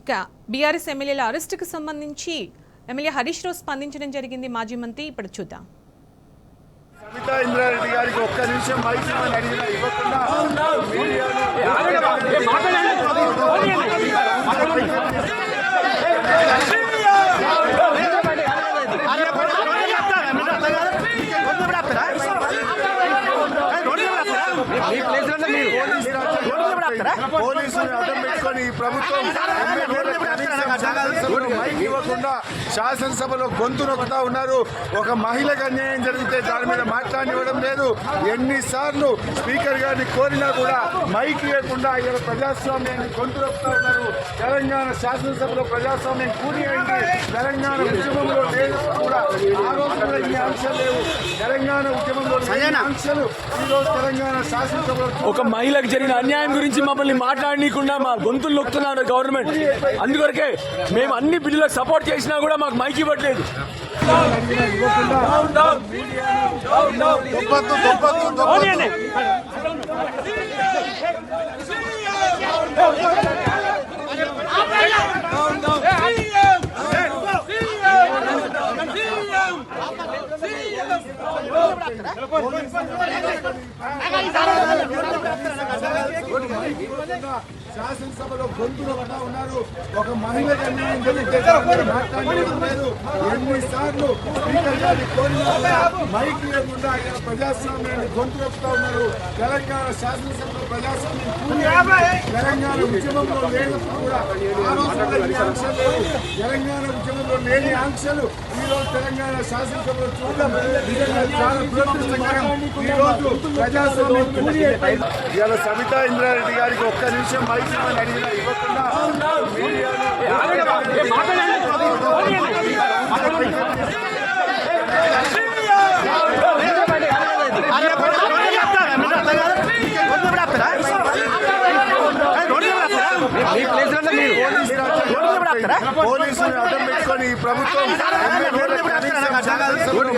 ఇక బీఆర్ఎస్ ఎమ్మెల్యేల అరెస్టుకు సంబంధించి ఎమ్మెల్యే హరీష్ రావు స్పందించడం జరిగింది. మాజీ మంత్రి ఇప్పుడు చూద్దాం. సబితా ఇంద్రారెడ్డి గారికి ఒక్క నిమిషం మైక్ అడిగినా ఇవ్వకుండా పోలీసులు అడ్డం పెట్టుకొని ఈ ప్రభుత్వం మైక్ ఇవ్వకుండా శాసనసభలో గొంతు నొక్కుతా ఉన్నారు. ఒక మహిళకు అన్యాయం జరిగితే దాని మీద మాట్లాడివ్వడం లేదు. ఎన్నిసార్లు స్పీకర్ గారిని కోరినా కూడా మైక్ ఇవ్వకుండా ఇలా ప్రజాస్వామ్యాన్ని గొంతు నొక్కుతా ఉన్నారు. తెలంగాణ శాసనసభలో ప్రజాస్వామ్యం కూని అయింది. తెలంగాణ ఉద్యమంలో లేదు కూడా ఆ రోజు కూడా ఈ అంశాలు లేవు. తెలంగాణ ఉద్యమంలో ఆంక్షలు ఈ రోజు తెలంగాణ శాసనసభలో ఒక మహిళకు జరిగిన అన్యాయం గురించి మమ్మల్ని మాట్లాడనీయకుండా మా గొంతులు నొక్కుతున్నారు గవర్నమెంట్. అందుకొరకే మేము అన్ని బిల్లులకు సపోర్ట్ చేసినా కూడా మాకు మైక్ ఇవ్వట్లేదు. శాసనసభలో గొంతు నొక్కుతా ఉన్నారు. ఒక మహిళకు అన్యాయం జరిగితే మాట్లాడడం లేదు. ఎన్నిసార్లు స్పీకర్ గారిని కోరినా మైక్ లేకుండా ఇలా ప్రజాస్వామ్యాన్ని గొంతు నొక్కుతా ఉన్నారు. తెలంగాణ శాసనసభలో ప్రజాస్వామ్యం కూని తెలంగాణ ఉద్యమంలో లేనప్పుడు కూడా ఆ రోజు కూడా ఈ ఆంక్షలు లేవు. తెలంగాణ ఉద్యమంలో లేని ఆంక్షలు ఈ రోజు తెలంగాణ శాసనసభలో చూడడం చాలా దురదృష్టకరం. ఈ రోజు ప్రజాస్వామ్యం కూని ఇవాళ సబితా ఇంద్రారెడ్డి గారికి ఒక్క నిమిషం మైక్ అడిగినా ఇవ్వకుండా పోలీసులు అడ్డం పెట్టుకొని ఈ ప్రభుత్వం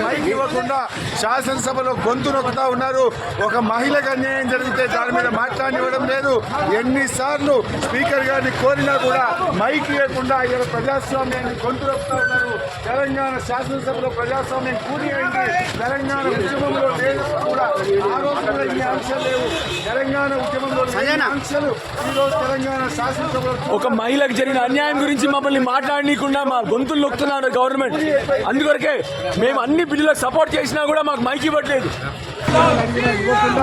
మైక్ ఇవ్వకుండా శాసనసభలో గొంతు నొక్కుతా ఉన్నారు. ఒక మహిళకు అన్యాయం జరిగితే దాని మీద మాట్లాడివ్వడం లేదు. ఎన్నిసార్లు స్పీకర్ గారిని కోరినా కూడా మైక్ ఇవ్వకుండా ఇలా ప్రజాస్వామ్యాన్ని గొంతు నొక్కుతా ఉన్నారు. తెలంగాణ శాసనసభలో ప్రజాస్వామ్యం కూని అయింది. తెలంగాణ ఉద్యమంలో లేనప్పుడు కూడా ఆ రోజు కూడా ఈ ఆంక్షలు లేవు. తెలంగాణ ఉద్యమంలో ఆంక్షలు ఈ రోజు తెలంగాణ శాసనసభలో ఒక మహిళకు జరిగిన అన్యాయం గురించి మమ్మల్ని మాట్లాడనీయకుండా మా గొంతులు నొక్కుతున్నారు గవర్నమెంట్. అందుకొరకే మేము అన్ని బిల్లులకు సపోర్ట్ చేసినా కూడా మాకు మైక్ ఇవ్వట్లేదు.